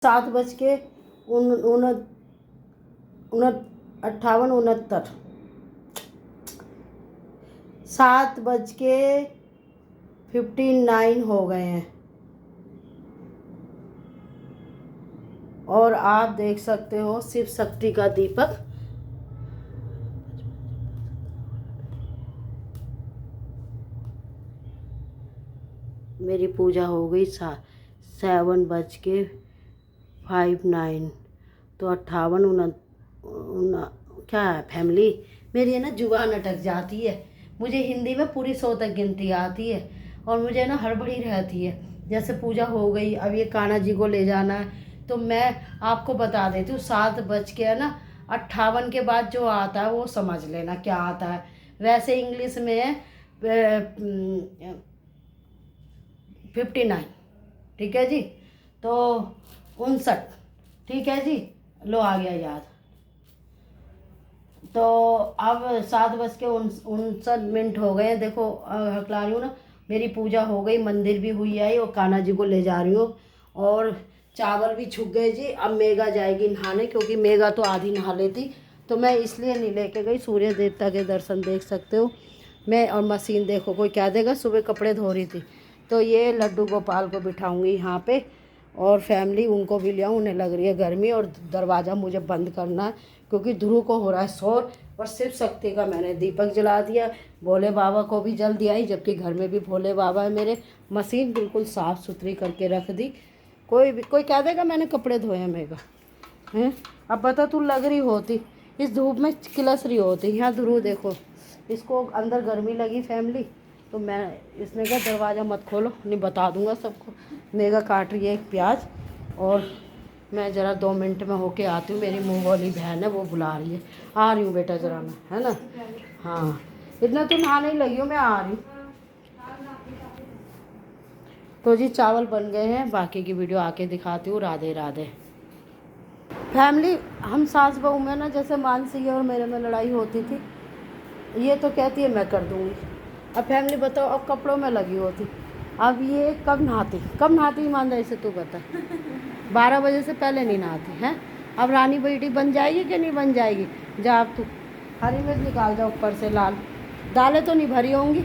7:58 7:59 हो गए हैं और आप देख सकते हो शिव शक्ति का दीपक मेरी पूजा हो गई 7:59 तो 58 क्या है फैमिली मेरी है ना जुबान अटक जाती है। मुझे हिंदी में पूरी 100 तक गिनती आती है और मुझे ना हड़बड़ी रहती है। जैसे पूजा हो गई, अब ये कान्हा जी को ले जाना है तो मैं आपको बता देती हूँ 7:58 के बाद जो आता है वो समझ लेना क्या आता है। वैसे इंग्लिश में 59, ठीक है जी, तो 59, ठीक है जी, लो आ गया याद। तो अब 7:59 हो गए हैं। देखो हकला रही हूँ ना, मेरी पूजा हो गई, मंदिर भी हुई आई और कान्हा जी को ले जा रही हूँ और चावल भी छुक गए जी। अब मेघा जाएगी नहाने क्योंकि मेघा तो आधी नहा लेती, तो मैं इसलिए नहीं लेके गई। सूर्य देवता के दर्शन देख सकते हो मैं, और मशीन देखो कोई क्या देगा, सुबह कपड़े धो रही थी। तो ये लड्डू गोपाल को बिठाऊंगी यहाँ पे और फैमिली उनको भी ले आऊँ, उन्हें लग रही है गर्मी और दरवाज़ा मुझे बंद करना है क्योंकि ध्रुव को हो रहा है शोर। और शिव शक्ति का मैंने दीपक जला दिया, भोले बाबा को भी जल दिया ही, जबकि घर में भी भोले बाबा है मेरे। मशीन बिल्कुल साफ़ सुथरी करके रख दी। कोई कह देगा मैंने कपड़े धोए हैं मेगा हैं। अब बता तू लग रही होती इस धूप में किलस रही होती। यहाँ ध्रुव देखो, इसको अंदर गर्मी लगी फैमिली, तो मैं इसने कहा दरवाज़ा मत खोलो, नहीं बता दूंगा सबको। मेगा काट रही है एक प्याज और मैं ज़रा 2 मिनट में होके आती हूँ। मेरी मुँह वाली बहन है वो बुला रही है। आ रही हूँ बेटा ज़रा मैं, है ना। हाँ इतना तो नहाने लगी हो, मैं आ रही हूँ। तो जी चावल बन गए हैं, बाकी की वीडियो आके दिखाती हूँ। राधे राधे फैमिली। हम सास बहू में ना, जैसे मानसी और मेरे में लड़ाई होती थी, ये तो कहती है मैं कर दूँगी। अब फैमिली बताओ, अब कपड़ों में लगी होती, अब ये कब नहाती ईमानदारी से तू बता। 12 बजे से पहले नहीं नहाती हैं। अब रानी बेटी बन जाएगी कि नहीं बन जाएगी। जा अब तू हरी मिर्च निकाल जाओ ऊपर से, लाल दालें तो नहीं भरी होंगी,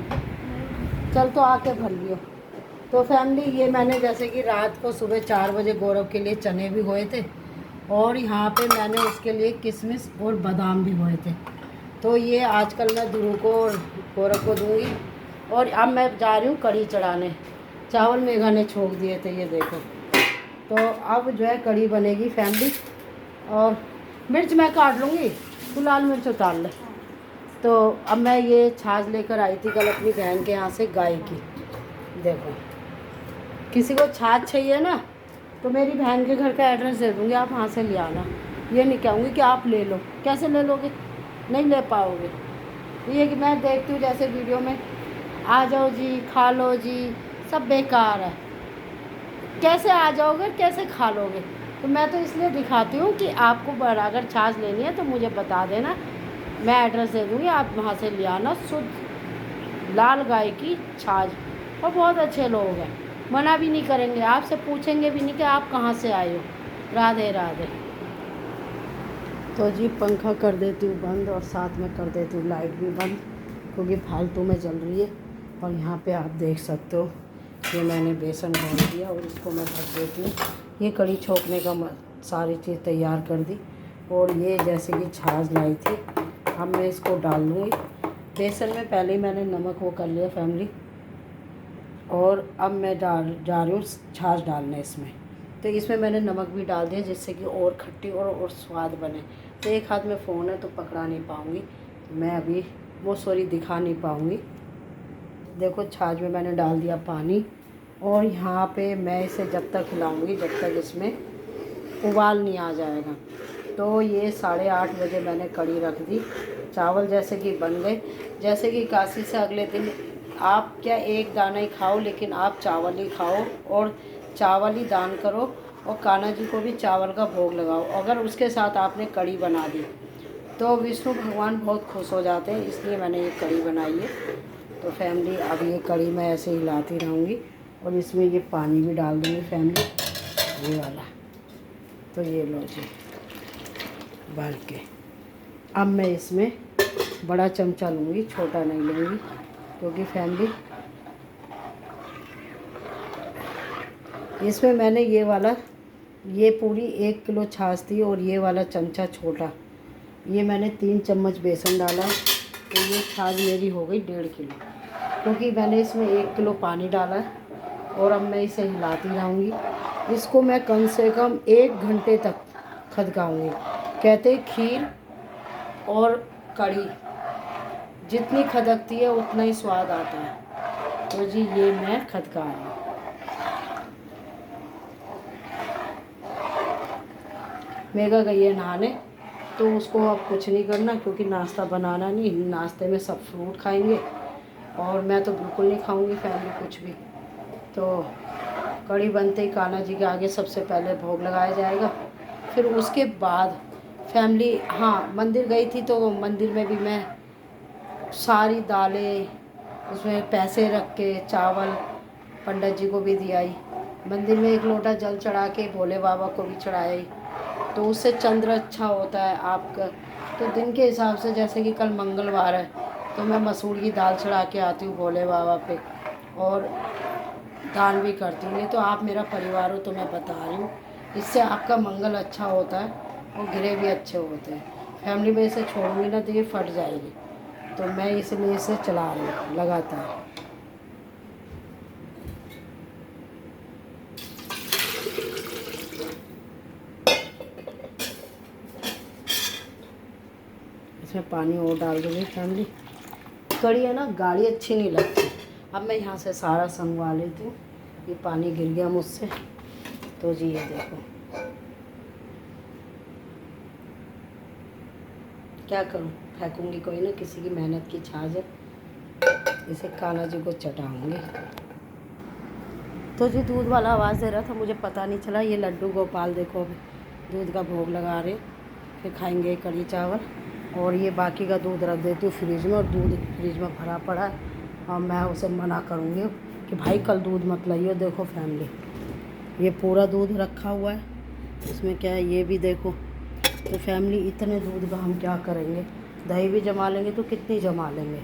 चल तो आके भर लियो। तो फैमिली ये मैंने जैसे कि रात को सुबह 4 बजे गौरव के लिए चने भी बोए थे और यहाँ पे मैंने उसके लिए किशमिश और बादाम भी बोए थे। तो ये आजकल मैं ध्रुव को और गौरव को दूँगी। और अब मैं जा रही हूँ कढ़ी चढ़ाने। चावल मेघा ने छोंक दिए थे, ये देखो। तो अब जो है कढ़ी बनेगी फैमिली, और मिर्च मैं काट लूँगी, तू लाल मिर्च उतार ले। तो अब मैं ये छाछ लेकर आई थी कल अपनी बहन के यहाँ से, गाय की। देखो किसी को छाछ चाहिए ना तो मेरी बहन के घर का एड्रेस दे दूँगी, आप वहाँ से ले आना। ये नहीं कहूँगी कि आप ले लो, कैसे ले लोगे, नहीं ले पाओगे। ये कि मैं देखती हूँ जैसे वीडियो में आ जाओ जी खा लो जी, सब बेकार है। कैसे आ जाओगे, कैसे खा लोगे। तो मैं तो इसलिए दिखाती हूँ कि आपको अगर छाछ लेनी है तो मुझे बता देना, मैं एड्रेस दे दूँगी, आप वहाँ से ले आना। शुद्ध लाल गाय की छाछ, और बहुत अच्छे लोग हैं, मना भी नहीं करेंगे, आपसे पूछेंगे भी नहीं कि आप कहाँ से आए हो। राधे राधे। तो जी पंखा कर देती हूँ बंद और साथ में कर देती हूँ लाइट भी बंद क्योंकि फालतू में जल रही है। और यहाँ पे आप देख सकते हो ये मैंने बेसन घोल दिया और इसको मैं ढक देती हूँ। ये कढ़ी छोंकने का सारी चीज़ तैयार कर दी और ये जैसे कि छाछ लाई थी, अब मैं इसको डाल दूँगी बेसन में। पहले ही मैंने नमक वो कर लिया फैमिली, और अब मैं जा रही हूँ छाछ डालने इसमें। तो इसमें मैंने नमक भी डाल दिया जिससे कि और खट्टी और स्वाद बने। तो एक हाथ में फ़ोन है तो पकड़ा नहीं पाऊँगी मैं, अभी वो सॉरी दिखा नहीं पाऊँगी। देखो छाछ में मैंने डाल दिया पानी और यहाँ पे मैं इसे जब तक हिलाऊंगी जब तक इसमें उबाल नहीं आ जाएगा। तो ये 8:30 बजे मैंने कढ़ी रख दी। चावल जैसे कि बन गए, जैसे कि काशी से अगले दिन आप क्या एक दाना ही खाओ, लेकिन आप चावल ही खाओ और चावल ही दान करो और कान्हा जी को भी चावल का भोग लगाओ। अगर उसके साथ आपने कढ़ी बना दी तो विष्णु भगवान बहुत खुश हो जाते हैं, इसलिए मैंने ये कढ़ी बनाई है। तो फैमिली अब ये कढ़ी मैं ऐसे हिलाती रहूँगी और इसमें ये पानी भी डाल दूँगी फैमिली, ये वाला। तो ये लो जी भर के। अब मैं इसमें बड़ा चमचा लूँगी, छोटा नहीं लूँगी, क्योंकि फैमिली इसमें मैंने ये पूरी 1 किलो छाछ थी और ये वाला चमचा छोटा, ये मैंने 3 चम्मच बेसन डाला, तो ये छाछ मेरी हो गई 1.5 किलो, क्योंकि मैंने इसमें 1 किलो पानी डाला है। और अब मैं इसे हिलाती रहूँगी। इसको मैं कम से कम 1 घंटे तक खदकाऊँगी। कहते खीर और कढ़ी जितनी खदकती है उतना ही स्वाद आता है। तो जी ये मैं खदका रही हूँ। मेगा गई है नहाने, तो उसको अब कुछ नहीं करना, क्योंकि नाश्ता बनाना नहीं, नाश्ते में सब फ्रूट खाएंगे और मैं तो बिल्कुल नहीं खाऊंगी फैमिली कुछ भी। तो कढ़ी बनते ही कान्हा जी के आगे सबसे पहले भोग लगाया जाएगा, फिर उसके बाद फैमिली, हाँ मंदिर गई थी तो मंदिर में भी मैं सारी दालें उसमें पैसे रख के, चावल पंडित जी को भी दियाई, मंदिर में 1 लोटा जल चढ़ा के भोले बाबा को भी चढ़ाई। तो उससे चंद्र अच्छा होता है आपका। तो दिन के हिसाब से, जैसे कि कल मंगलवार है तो मैं मसूर की दाल चढ़ा के आती हूँ भोले बाबा पे, और दान भी करती हूँ। नहीं तो आप मेरा परिवार हो तो मैं बता रही हूँ, इससे आपका मंगल अच्छा होता है और गिरे भी अच्छे होते हैं। फैमिली में इसे छोड़ूंगी ना तो ये फट जाएगी, तो मैं इसलिए इसे चला रही हूँ लगातार। इसमें पानी और डाल दूँगी फैमिली। कड़ी है ना गाढ़ी अच्छी नहीं लगती। अब मैं यहाँ से सारा संगवा लेती हूँ। ये पानी गिर गया मुझसे, तो जी ये देखो क्या करूँ, फेंकूँगी कोई ना, किसी की मेहनत की छाछ है। इसे कान्हा जी को चटाऊँगी। तो जी दूध वाला आवाज़ दे रहा था, मुझे पता नहीं चला। ये लड्डू गोपाल देखो अभी दूध का भोग लगा रहे, फिर खाएंगे कढ़ी चावल। और ये बाकी का दूध रख देती हूँ फ्रिज में, और दूध फ्रिज में भरा पड़ा है और मैं उसे मना करूँगी कि भाई कल दूध मत लाइए। देखो फैमिली ये पूरा दूध रखा हुआ है, इसमें क्या है ये भी देखो। तो फैमिली इतने दूध का हम क्या करेंगे, दही भी जमा लेंगे तो कितनी जमा लेंगे,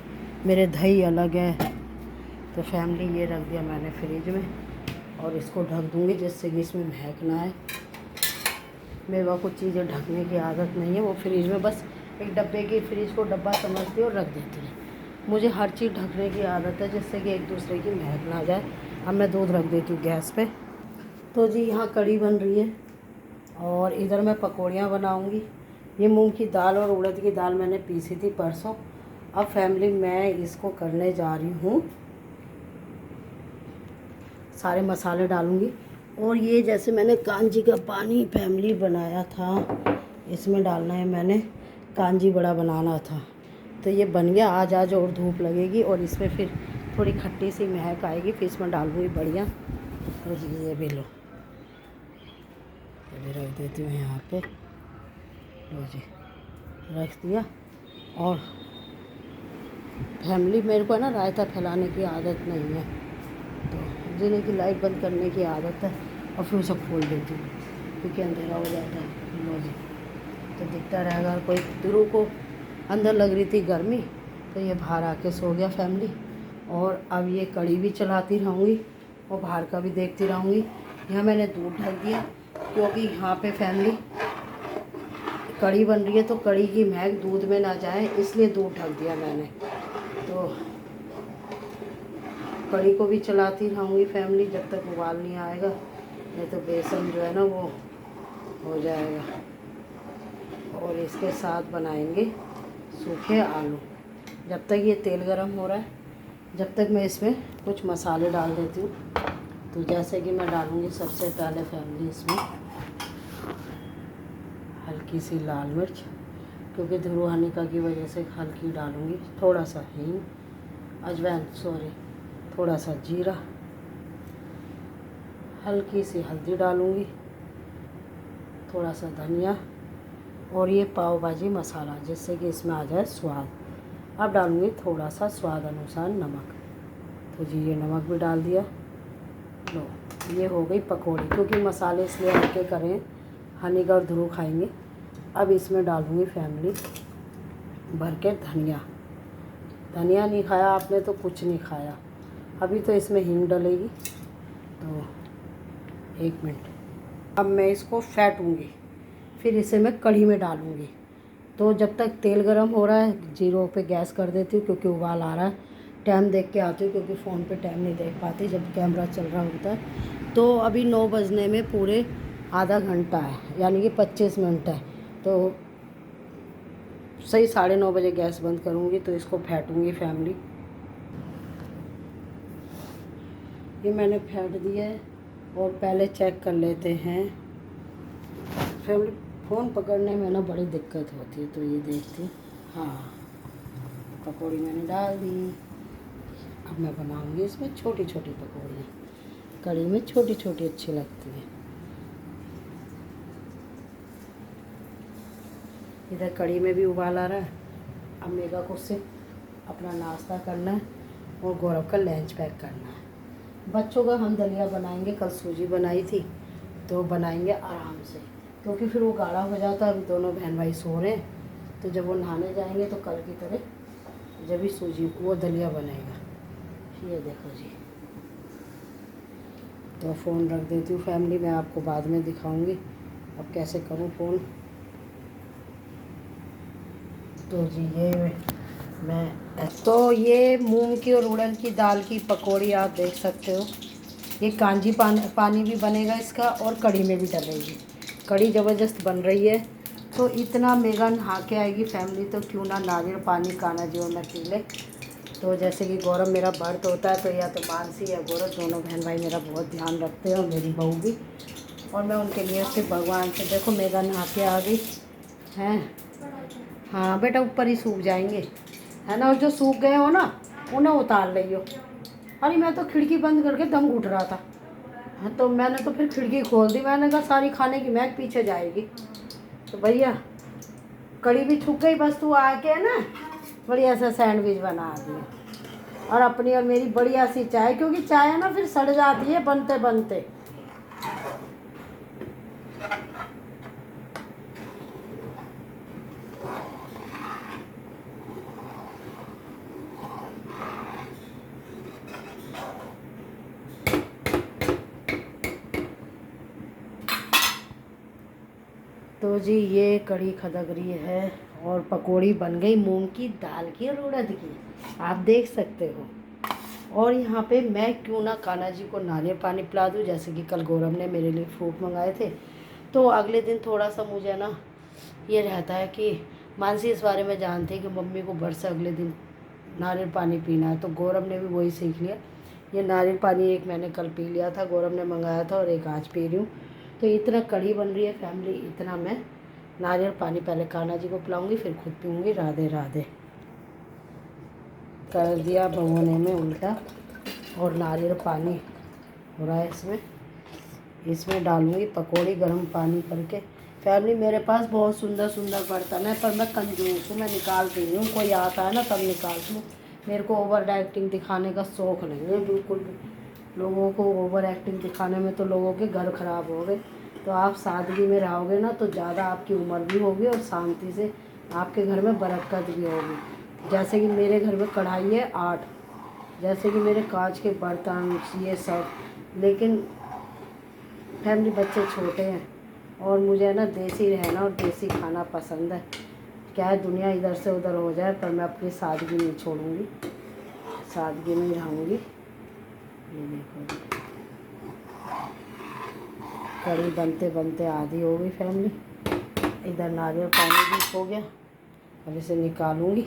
मेरे दही अलग है। तो फैमिली ये रख दिया मैंने फ्रिज में, और इसको ढक दूँगी जिससे कि इसमें महक ना आए। मेरे कुछ चीज़ें ढकने की आदत नहीं है, वो फ्रिज में बस एक डब्बे की, फ्रिज को डब्बा समझती और रख देती है। मुझे हर चीज़ ढकने की आदत है जिससे कि एक दूसरे की महक ना जाए। अब मैं दूध रख देती हूँ गैस पे। तो जी यहाँ कढ़ी बन रही है और इधर मैं पकौड़ियाँ बनाऊँगी। ये मूंग की दाल और उड़द की दाल मैंने पीसी थी परसों। अब फैमिली मैं इसको करने जा रही हूँ, सारे मसाले डालूँगी। और ये जैसे मैंने कांजी का पानी फैमिली बनाया था, इसमें डालना है। मैंने कांजी बड़ा बनाना था, तो ये बन गया। आज और धूप लगेगी और इसमें फिर थोड़ी खट्टी सी महक आएगी, फिर इसमें डालूँगी बढ़िया। तो ये भी लो, ये भी रख देती हूँ यहाँ पे। लो जी रख दिया। और फैमिली मेरे को है ना रायता फैलाने की आदत नहीं है, तो जिन्हें की लाइट बंद करने की आदत है और फिर उसे खोल देती हूँ क्योंकि अंधेरा हो जाता है। लो जी तो दिखता रहेगा। कोई ध्रुव को अंदर लग रही थी गर्मी, तो ये बाहर आके सो गया फैमिली। और अब ये कढ़ी भी चलाती रहूँगी और बाहर का भी देखती रहूँगी। यहाँ मैंने दूध ढक दिया क्योंकि यहाँ पे फैमिली कढ़ी बन रही है, तो कढ़ी की महक दूध में ना जाए, इसलिए दूध ढक दिया मैंने। तो कढ़ी को भी चलाती रहूँगी फैमिली जब तक उबाल नहीं आएगा, नहीं तो बेसन जो है ना वो हो जाएगा। और इसके साथ बनाएंगे सूखे आलू। जब तक ये तेल गरम हो रहा है, जब तक मैं इसमें कुछ मसाले डाल देती हूँ। तो जैसे कि मैं डालूँगी सबसे पहले फैमिली इसमें हल्की सी लाल मिर्च, क्योंकि ध्रुव हनिका की वजह से हल्की डालूँगी। थोड़ा सा हींग, अजवाइन थोड़ा सा जीरा, हल्की सी हल्दी डालूँगी, थोड़ा सा धनिया, और ये पाव भाजी मसाला जिससे कि इसमें आ जाए स्वाद। अब डालूँगी थोड़ा सा स्वाद अनुसार नमक। तो जी ये नमक भी डाल दिया। लो ये हो गई पकौड़ी, क्योंकि मसाले इसलिए हल्के करें, हनी का और ध्रुव खाएंगे। अब इसमें डालूँगी फैमिली भर के धनिया। धनिया नहीं खाया आपने तो कुछ नहीं खाया। अभी तो इसमें हींग डलेगी, तो 1 मिनट। अब मैं इसको फेंटूँगी, फिर इसे मैं कढ़ी में डालूँगी। तो जब तक तेल गरम हो रहा है 0 पे गैस कर देती हूँ, क्योंकि उबाल आ रहा है। टाइम देख के आती हूँ, क्योंकि फ़ोन पे टाइम नहीं देख पाती जब कैमरा चल रहा होता है। तो अभी 9 बजने में पूरे आधा घंटा है, यानी कि 25 मिनट है। तो सही 9:30 बजे गैस बंद करूँगी, तो इसको फेंटूँगी फैमिली। ये मैंने फेंट दिया है। और पहले चेक कर लेते हैं फैमिली। फ़ोन पकड़ने में ना बड़ी दिक्कत होती है, तो ये देखती। हाँ, पकौड़ी मैंने डाल दी। अब मैं बनाऊँगी इसमें छोटी छोटी पकौड़ियाँ। कढ़ी में छोटी छोटी अच्छी लगती है। इधर कढ़ी में भी उबाल आ रहा है। अब मेगा को सिर्फ अपना नाश्ता करना है और गौरव का लंच पैक करना है। बच्चों का हम दलिया बनाएंगे, कल सूजी बनाई थी, तो बनाएंगे आराम से, क्योंकि फिर वो गाढ़ा हो जाता है। अभी दोनों बहन भाई सो रहे हैं, तो जब वो नहाने जाएंगे तो कल की तरह जब भी सूजी वो दलिया बनेगा। ये देखो जी। तो फ़ोन रख देती हूँ फैमिली, मैं आपको बाद में दिखाऊंगी अब कैसे करूँ फ़ोन। तो जी ये मूंग की और उड़द की दाल की पकौड़ी आप देख सकते हो। ये कांजी पानी भी बनेगा इसका, और कढ़ी में भी डलेगी। कढ़ी ज़बरदस्त बन रही है। तो इतना मेगा नहा के आएगी फैमिली, तो क्यों ना नारियल पानी काना जी में पी ले। तो जैसे कि गौरव मेरा बर्थ होता है, तो या तो मानसी या गौरव दोनों बहन भाई मेरा बहुत ध्यान रखते हैं, और मेरी बहू भी। और मैं उनके लिए सिर्फ भगवान से, देखो मेगा नहा के आ गई हैं। हाँ बेटा, ऊपर ही सूख जाएंगे, है ना। और जो सूख गए हो ना, उन्हें उतार लियो। अरे मैं तो खिड़की बंद करके दम घुट रहा था। हाँ, तो मैंने तो फिर खिड़की खोल दी। मैंने कहा सारी खाने की महक पीछे जाएगी। तो भैया कड़ी भी छूक गई, बस तू आके ना बढ़िया सा सैंडविच बना दी, और अपनी और मेरी बढ़िया सी चाय, क्योंकि चाय ना फिर सड़ जाती है बनते बनते। तो जी ये कढ़ी खदक रही है, और पकौड़ी बन गई मूंग की दाल की और उड़द की, आप देख सकते हो। और यहाँ पे मैं क्यों ना कान्हा जी को नारियल पानी पिला दूँ, जैसे कि कल गौरव ने मेरे लिए फ्रूट मंगाए थे। तो अगले दिन थोड़ा सा मुझे ना ये रहता है कि मानसी इस बारे में जानती है कि मम्मी को बरस अगले दिन नारियल पानी पीना है, तो गौरव ने भी वही सीख लिया। ये नारियल पानी एक मैंने कल पी लिया था, गौरव ने मंगाया था, और एक आज पी रही हूँ। तो इतना कढ़ी बन रही है फैमिली, इतना मैं नारियल पानी पहले कान्हा जी को पिलाऊंगी, फिर खुद पीऊँगी। राधे राधे। कर दिया भगोने में उल्टा, और नारियल पानी हो रहा है इसमें डालूँगी पकौड़ी गर्म पानी करके। फैमिली मेरे पास बहुत सुंदर सुंदर बर्तन है, पर मैं कंजूस हूँ, मैं निकालती नहीं हूँ। कोई आता है ना तब निकालती हूँ। मेरे को ओवर एक्टिंग दिखाने का शौक़ नहीं है बिल्कुल भी। लोगों को ओवर एक्टिंग दिखाने में तो लोगों के घर ख़राब हो गए। तो आप सादगी में रहोगे ना, तो ज़्यादा आपकी उम्र भी होगी, और शांति से आपके घर में बरकत भी होगी। जैसे कि मेरे घर में कढ़ाई है 8, जैसे कि मेरे कांच के बर्तन ये सब। लेकिन फैमिली बच्चे छोटे हैं, और मुझे ना देसी रहना और देसी खाना पसंद है। क्या है दुनिया इधर से उधर हो जाए, पर मैं अपनी सादगी नहीं छोड़ूंगी, सादगी में रहूँगी। ये देखो कढ़ी बनते बनते आधी हो गई फैमिली। इधर नारियल पानी भी हो गया, अब इसे निकालूंगी।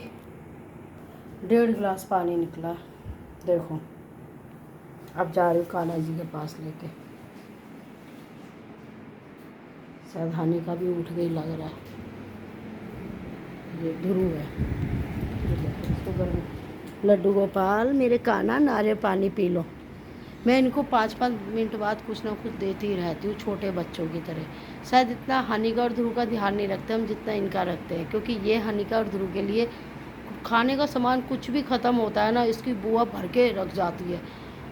1.5 गिलास पानी निकला, देखो। अब जा रही हूँ कान्हा जी के पास लेके। शायद हानि का भी उठ गई लग रहा है। ये ध्रुव है, लड्डू गोपाल मेरे कान्हा नारियल पानी पी लो। मैं इनको 5-5 मिनट बाद कुछ ना कुछ देती ही रहती हूँ, छोटे बच्चों की तरह। शायद इतना हनिका और ध्रुव का ध्यान नहीं रखते हम जितना इनका रखते हैं, क्योंकि ये हनिका और ध्रुव के लिए खाने का सामान कुछ भी ख़त्म होता है ना, इसकी बुआ भर के रख जाती है,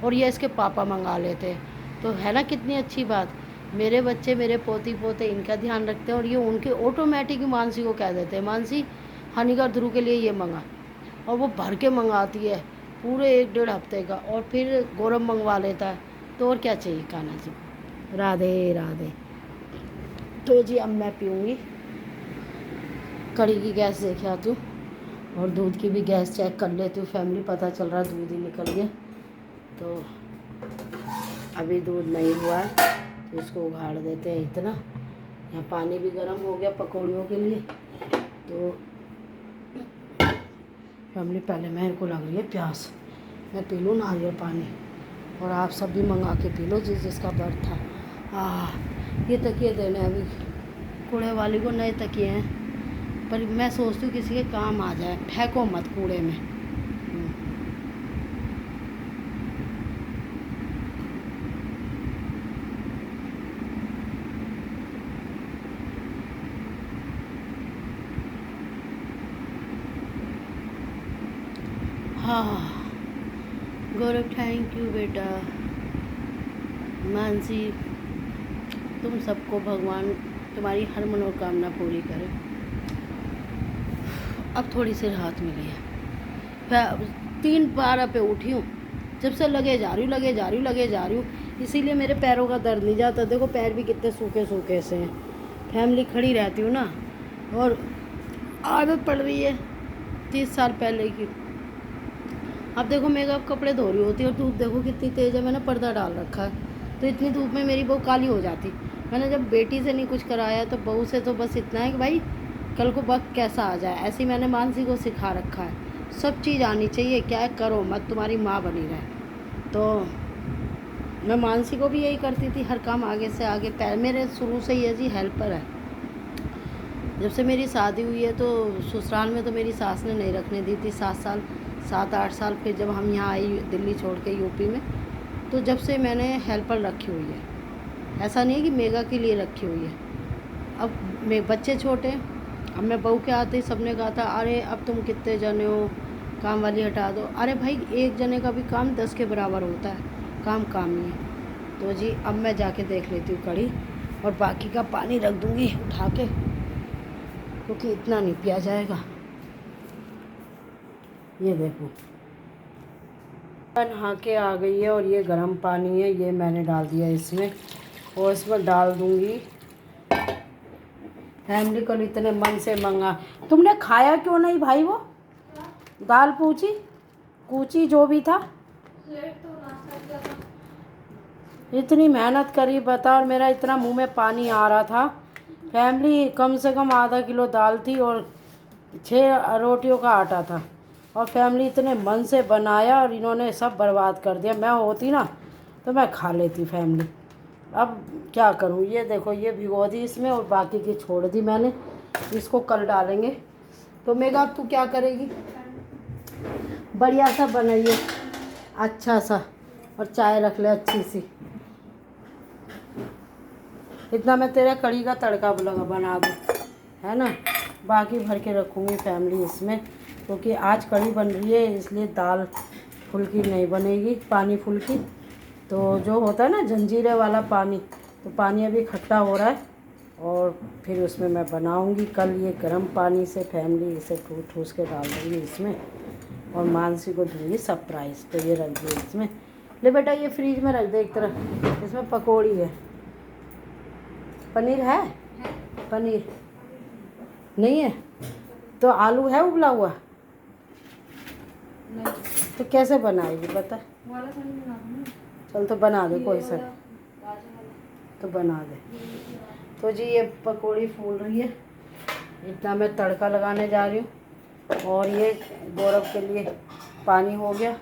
और ये इसके पापा मंगा लेते हैं। तो है ना कितनी अच्छी बात। मेरे बच्चे, मेरे पोती पोते इनका ध्यान रखते हैं, और ये उनके ऑटोमेटिक मानसी को कह देते हैं, मानसी हानिकर ध्रुव के लिए ये मंगा, और वो भर के मंगाती है पूरे 1-1.5 हफ्ते का, और फिर गौरव मंगवा लेता है। तो और क्या चाहिए कान्हा जी को। राधे राधे। तो जी अब मैं पीऊँगी, कड़ी की गैस देखे आती हूँ, और दूध की भी गैस चेक कर लेती हूँ फैमिली। पता चल रहा दूध ही निकल गया, तो अभी दूध नहीं हुआ है, तो इसको उघाड़ देते हैं इतना। यहाँ पानी भी गर्म हो गया पकौड़ियों के लिए। तो फैमिली पहले मेरे को लग रही है प्यास, मैं पी लूँ नारियल पानी, और आप सब भी मंगा के पी लो जिसका बर्थ था। ये तकिए देने अभी कूड़े वाली को, नए तकिए हैं, पर मैं सोचती हूँ किसी के काम आ जाए, फेंको मत कूड़े में। हाँ गौरव, थैंक यू बेटा। मानसी, तुम सबको भगवान तुम्हारी हर मनोकामना पूरी करे। अब थोड़ी सी राहत मिली है। 3 बार पे उठी हूँ, जब से लगे जा रही हूँ, इसीलिए मेरे पैरों का दर्द नहीं जाता। देखो पैर भी कितने सूखे सूखे से हैं। फैमिली खड़ी रहती हूँ ना, और आदत पड़ रही है 30 साल पहले की। अब देखो मेकअप कपड़े धो रही होती है, और धूप देखो कितनी तेज़ है। मैंने पर्दा डाल रखा है, तो इतनी धूप में मेरी बहू काली हो जाती। मैंने जब बेटी से नहीं कुछ कराया, तो बहू से तो बस इतना है कि भाई कल को वक्त कैसा आ जाए, ऐसी मैंने मानसी को सिखा रखा है। सब चीज़ आनी चाहिए, क्या करो मत, तुम्हारी माँ बनी रहे। तो मैं मानसी को भी यही करती थी, हर काम आगे से आगे। मेरे शुरू से ही ऐसी हेल्पर है। जब से मेरी शादी हुई है, तो ससुराल में तो मेरी सास ने नहीं रखने दी थी 7-8 साल। फिर जब हम यहाँ आई दिल्ली छोड़ के यूपी में, तो जब से मैंने हेल्पर रखी हुई है। ऐसा नहीं है कि मेगा के लिए रखी हुई है। अब मेरे बच्चे छोटे, अब मैं बहू के आते ही सबने कहा था, अरे अब तुम कितने जने हो, काम वाली हटा दो। अरे भाई, एक जने का भी काम 10 के बराबर होता है, काम काम ही है। तो जी अब मैं जाके देख लेती हूँ कड़ी, और बाकी का पानी रख दूँगी उठा के, क्योंकि इतना नहीं पिया जाएगा। ये देखो नहा के आ गई है, और ये गर्म पानी है, ये मैंने डाल दिया इसमें, और इसमें डाल दूँगी। फैमिली को इतने मन से मंगा, तुमने खाया क्यों नहीं भाई? वो दाल कूची जो भी था, इतनी मेहनत करी बता, और मेरा इतना मुंह में पानी आ रहा था। फैमिली कम से कम आधा किलो दाल थी, और 6 रोटियों का आटा था, और फैमिली इतने मन से बनाया, और इन्होंने सब बर्बाद कर दिया। मैं होती ना तो मैं खा लेती फैमिली। अब क्या करूँ, ये देखो ये भिगो दी इसमें, और बाकी की छोड़ दी मैंने, इसको कल डालेंगे। तो मेगा अब तू क्या करेगी? बढ़िया सा बनाइए, अच्छा सा, और चाय रख ले अच्छी सी। इतना मैं तेरा कड़ी का तड़का बना दूँ, है ना। बाकी भर के रखूँगी फैमिली इसमें, क्योंकि आज कड़ी बन रही है, इसलिए दाल फुल्की नहीं बनेगी, पानी फुल्की। तो जो होता है ना जंजीरे वाला पानी, तो पानी अभी खट्टा हो रहा है, और फिर उसमें मैं बनाऊंगी कल ये गर्म पानी से। फैमिली इसे ठूस के डाल दूँगी इसमें, और मानसी को दूँगी सरप्राइज़। तो ये रख दिए इसमें। ले बेटा ये फ्रीज में रख दे एक तरफ, इसमें पकौड़ी है। पनीर है? पनीर नहीं है तो आलू है उबला हुआ? नहीं। तो कैसे बनाएगी बता? चल तो बना दे, कोई सा तो बना दे। तो जी ये पकौड़ी फूल रही है, इतना मैं तड़का लगाने जा रही हूँ। और ये गौरव के लिए पानी हो गया,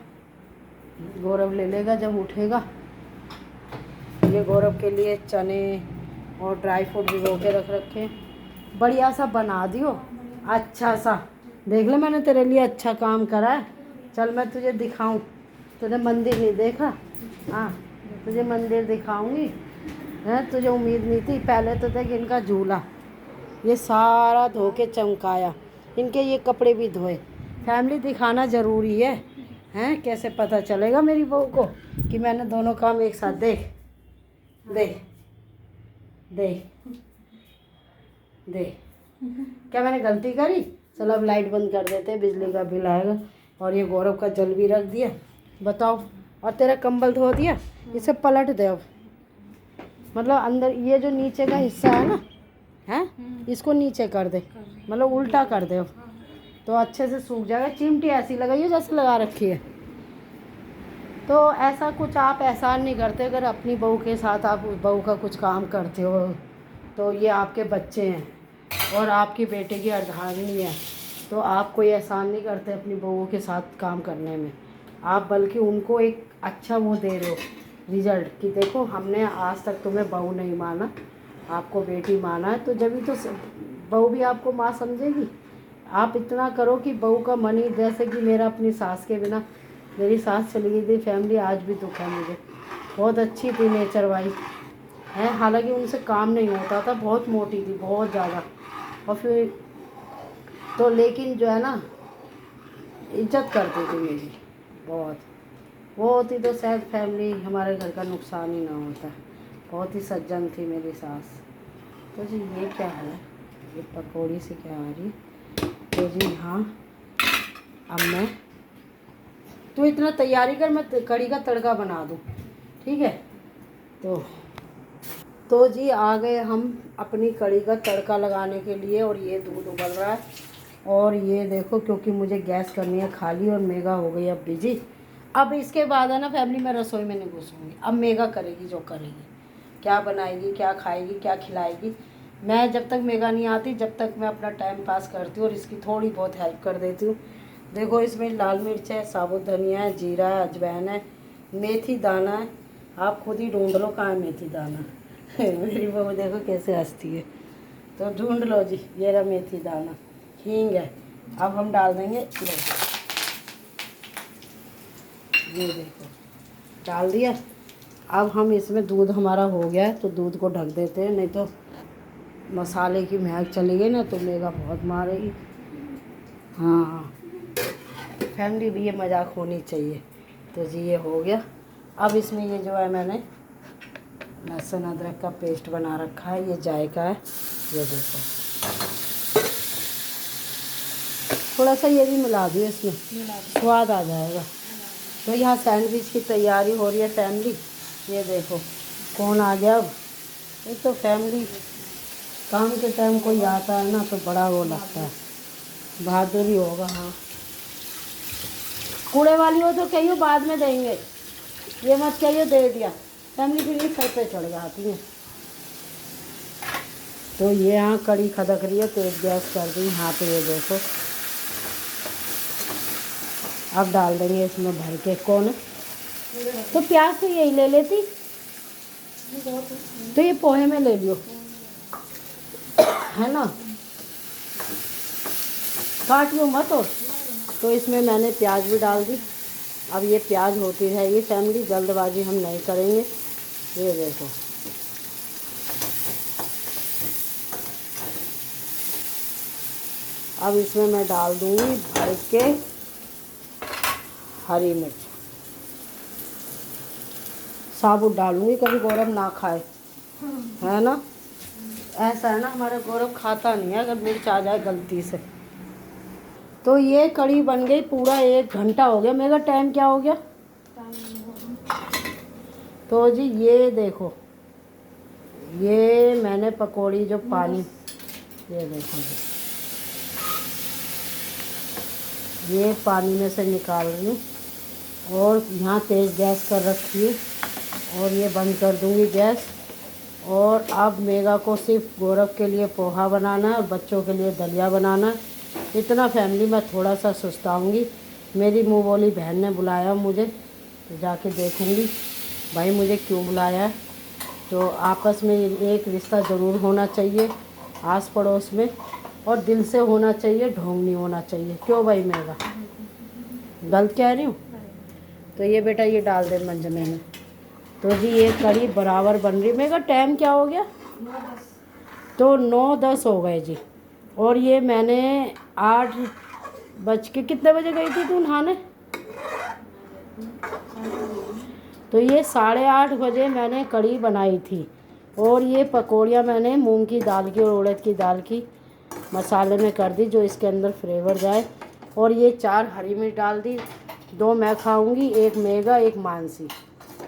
गौरव ले लेगा जब उठेगा। ये गौरव के लिए चने और ड्राई फ्रूट भिगो के रख रखे हैं। बढ़िया सा बना दियो, अच्छा सा। देख ले मैंने तेरे लिए अच्छा काम करा है। चल मैं तुझे दिखाऊं, तूने मंदिर नहीं देखा? हाँ तुझे मंदिर दिखाऊंगी। है तुझे उम्मीद नहीं थी? पहले तो देख इनका झूला, ये सारा धो के चमकाया, इनके ये कपड़े भी धोए। फैमिली दिखाना ज़रूरी है, हैं? कैसे पता चलेगा मेरी बहू को कि मैंने दोनों काम एक साथ। देख देख दे दे, क्या मैंने गलती करी? चलो अब लाइट बंद कर देते हैं, बिजली का बिल आएगा। और ये गौरव का जल भी रख दिया, बताओ। और तेरा कंबल धो दिया, इसे पलट दे अब। मतलब अंदर ये जो नीचे का हिस्सा है ना, है, इसको नीचे कर दे, मतलब उल्टा कर दे अब, तो अच्छे से सूख जाएगा। चिमटी ऐसी लगाइए जैसे लगा रखी है। तो ऐसा कुछ आप एहसान नहीं करते अगर अपनी बहू के साथ आप बहू का कुछ काम करते हो। तो ये आपके बच्चे हैं और आपकी बेटे की अर्धांगिनी है, तो आप कोई एहसान नहीं करते अपनी बहू के साथ काम करने में। आप बल्कि उनको एक अच्छा वो दे रहे हो रिजल्ट कि देखो हमने आज तक तुम्हें बहू नहीं माना, आपको बेटी माना है, तो जब भी तो बहू भी आपको माँ समझेगी। आप इतना करो कि बहू का मन ही, जैसे कि मेरा अपनी सास के बिना, मेरी सास चली गई थी फैमिली, आज भी दुख है मुझे। बहुत अच्छी थी, नेचर वाइज है, हालांकि उनसे काम नहीं होता था, बहुत मोटी थी, बहुत ज़्यादा। और फिर तो लेकिन जो है ना, इज्जत करती थी मेरी बहुत। वो होती तो शायद फैमिली, हमारे घर का नुकसान ही ना होता। बहुत ही सज्जन थी मेरी सास। तो जी ये क्या है, ये पकौड़ी से क्या आ रही? तो जी हाँ, अब मैं, तू इतना तैयारी कर, मैं कढ़ी का तड़का बना दूँ, ठीक है? तो जी आ गए हम अपनी कढ़ी का तड़का लगाने के लिए। और ये दूध उबल रहा है, और ये देखो, क्योंकि मुझे गैस करनी है खाली और मेगा हो गई अब बिजी। अब इसके बाद है ना फैमिली, मैं रसोई में नहीं घुसूँगी। अब मेगा करेगी जो करेगी, क्या बनाएगी, क्या खाएगी, क्या खिलाएगी। मैं जब तक मेगा नहीं आती, जब तक मैं अपना टाइम पास करती हूँ और इसकी थोड़ी बहुत हेल्प कर देती हूँ। देखो इसमें लाल मिर्च है, साबुत धनिया है, जीरा है, अजवाइन है, मेथी दाना है। आप खुद ही ढूंढ लो कहाँ है मेथी दाना। मेरी बहू देखो कैसे हंसती है, तो ढूंढ लो जी, ये रहा मेथी दाना। हींग है, अब हम डाल देंगे, ये देखो डाल दिया। अब हम इसमें, दूध हमारा हो गया है तो दूध को ढक देते हैं, नहीं तो मसाले की महक चली गई ना तो मेगा बहुत मारेगी। हाँ फैमिली भी ये मजाक होनी चाहिए। तो जी ये हो गया। अब इसमें ये जो है मैंने लहसुन अदरक का पेस्ट बना रखा है, ये जायका है, ये देखो। थोड़ा सा ये भी मिला दिए इसमें, स्वाद आ जाएगा। तो यहाँ सैंडविच की तैयारी हो रही है फैमिली। ये देखो कौन आ गया अब। एक तो फैमिली काम के टाइम कोई आता है ना तो बड़ा वो लगता है, बहादुरी होगा। हाँ कूड़े वाली हो तो कहियो बाद में देंगे, ये मत कहियो दे दिया। फैमिली फिर भी सर पे चढ़ जाती है। तो ये यहाँ कड़ी खदक रही है, तेज गैस कर दी यहाँ पे, ये देखो। अब डाल देंगे इसमें भर के। कौन है? तो प्याज तो यही ले लेती, तो ये पोहे में ले लियो, है ना, काट लो मत हो। तो इसमें मैंने प्याज भी डाल दी। अब ये प्याज होती है ये फैमिली, जल्दबाजी हम नहीं करेंगे। ये देखो अब इसमें मैं डाल दूँगी भर के हरी मिर्च, साबुत डालूँगी, कभी गौरव ना खाए, है ना। ऐसा है ना, हमारा गौरव खाता नहीं है अगर मिर्च आ जाए गलती से। तो ये कढ़ी बन गई, पूरा 1 घंटा हो गया। मेरा टाइम क्या हो गया? तो जी ये देखो, ये मैंने पकौड़ी जो पानी, ये देखो जी, ये पानी में से निकाल रही हूँ। और यहाँ तेज़ गैस कर रखी है, और ये बंद कर दूँगी गैस। और अब मेगा को सिर्फ गौरव के लिए पोहा बनाना है और बच्चों के लिए दलिया बनाना है। इतना फैमिली मैं थोड़ा सा सुस्ताऊँगी। मेरी मुँह बोली बहन ने बुलाया मुझे, तो जाके देखूँगी भाई मुझे क्यों बुलाया है। तो आपस में एक रिश्ता ज़रूर होना चाहिए, आस पड़ोस में, और दिल से होना चाहिए, ढोंग नहीं होना चाहिए। क्यों भाई मेगा, गलत कह रही हूँ? तो ये बेटा ये डाल दे मंजने में। तो जी ये कढ़ी बराबर बन रही। मेरा टाइम क्या हो गया? 9:10। तो 9:10 हो गए जी। और ये मैंने 8 बज के कितने बजे गई थी तू नहाने? तो ये 8:30 बजे मैंने कढ़ी बनाई थी। और ये पकौड़ियाँ मैंने मूंग की दाल की और उड़द की दाल की मसाले में कर दी, जो इसके अंदर फ्लेवर जाए। और ये 4 हरी मिर्च डाल दी, 2 मैं खाऊंगी, 1 मेगा, 1 मानसी।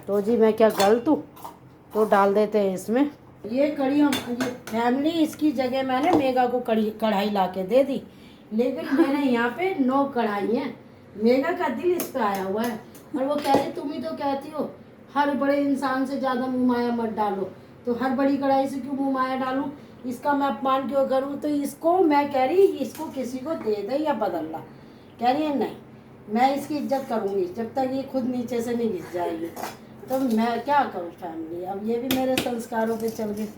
तो जी मैं क्या गलत हूँ? तो डाल देते हैं इसमें। ये कढ़ी हम ये फैमिली, इसकी जगह मैंने मेगा को कढ़ाई ला के दे दी, लेकिन मैंने यहाँ पे 9 कढ़ाई हैं। मेगा का दिल इस पे आया हुआ है और वो कह रही तुम ही तो कहती हो हर बड़े इंसान से ज़्यादा मुँह माया मत डालो, तो हर बड़ी कढ़ाई से क्यों मुँह माया डालूँ? इसका मैं अपमान क्यों करूँ? तो इसको मैं कह रही इसको किसी को दे दे या बदल ला। कह रही है नहीं, मैं इसकी इज्जत करूँगी जब तक ये खुद नीचे से नहीं घिस जाएगी। तो मैं क्या करूँ फैमिली, अब ये भी मेरे संस्कारों पे चल गए।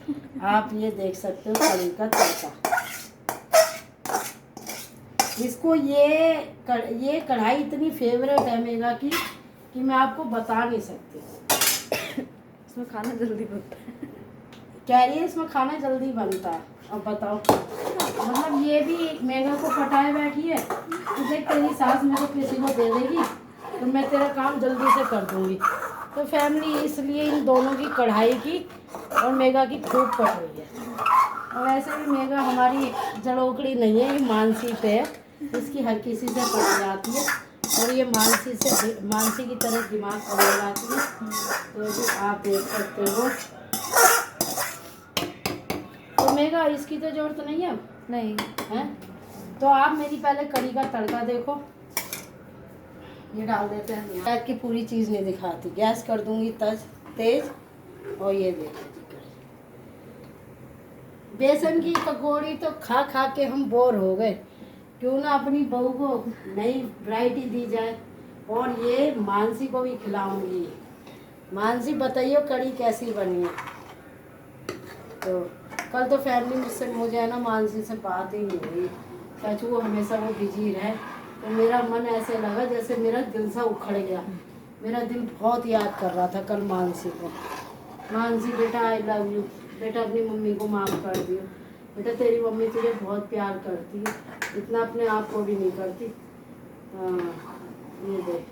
आप ये देख सकते हो कढ़ी का तड़का। इसको ये कढ़ाई इतनी फेवरेट है मेगा की कि मैं आपको बता नहीं सकती। इसमें खाना जल्दी बनता है। कह रही है इसमें खाना जल्दी बनता है। अब बताओ, मतलब ये भी मेगा को पटाए बैठी है तो देख तेरी सास मेरे को किसी को दे देगी तो मैं तेरा काम जल्दी से कर दूंगी। तो फैमिली इसलिए इन दोनों की कढ़ाई की और मेगा की खूब पट रही है। और वैसे भी मेगा हमारी जड़ोकड़ी नहीं है, ये मानसी पे है, इसकी हर किसी से पट जाती है और ये मानसी की तरह दिमाग पड़ जाती है। तो जो आप देख सकते हो। तो मेगा इसकी तो जरूरत नहीं है नहीं है। तो आप मेरी पहले कढ़ी का तड़का देखो। ये डाल देते हैं, गैस की पूरी चीज़ नहीं दिखाती, गैस कर दूंगी तेज। और ये देखो बेसन की पकौड़ी तो खा खा के हम बोर हो गए, क्यों ना अपनी बहू को नई वैरायटी दी जाए। और ये मानसी को भी खिलाऊंगी। मानसी बताइए कढ़ी कैसी बनी है। तो कल तो फैमिली मुझे है ना मानसी से बात ही नहीं हुई, चाचू वो हमेशा वो बिजी रहे। तो मेरा मन ऐसे लगा जैसे मेरा दिल सा उखड़ गया। मेरा दिल बहुत याद कर रहा था कल मानसी को। मानसी बेटा आई लव यू, बेटा अपनी मम्मी को माफ़ कर दियो, बेटा तेरी मम्मी तुझे बहुत प्यार करती है, इतना अपने आप को भी नहीं करती। हाँ ये देख।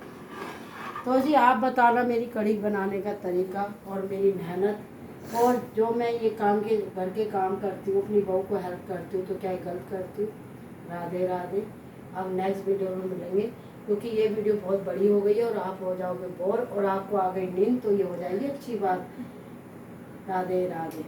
तो जी आप बताना मेरी कढ़ी बनाने का तरीका और मेरी मेहनत, और जो मैं ये घर के काम करती हूँ, अपनी बहू को हेल्प करती हूँ, तो क्या गलत करती हूँ? राधे राधे। अब नेक्स्ट वीडियो में मिलेंगे, क्योंकि ये वीडियो बहुत बड़ी हो गई है और आप हो जाओगे बोर और आपको आ गई नींद, तो ये हो जाएगी अच्छी बात। राधे राधे।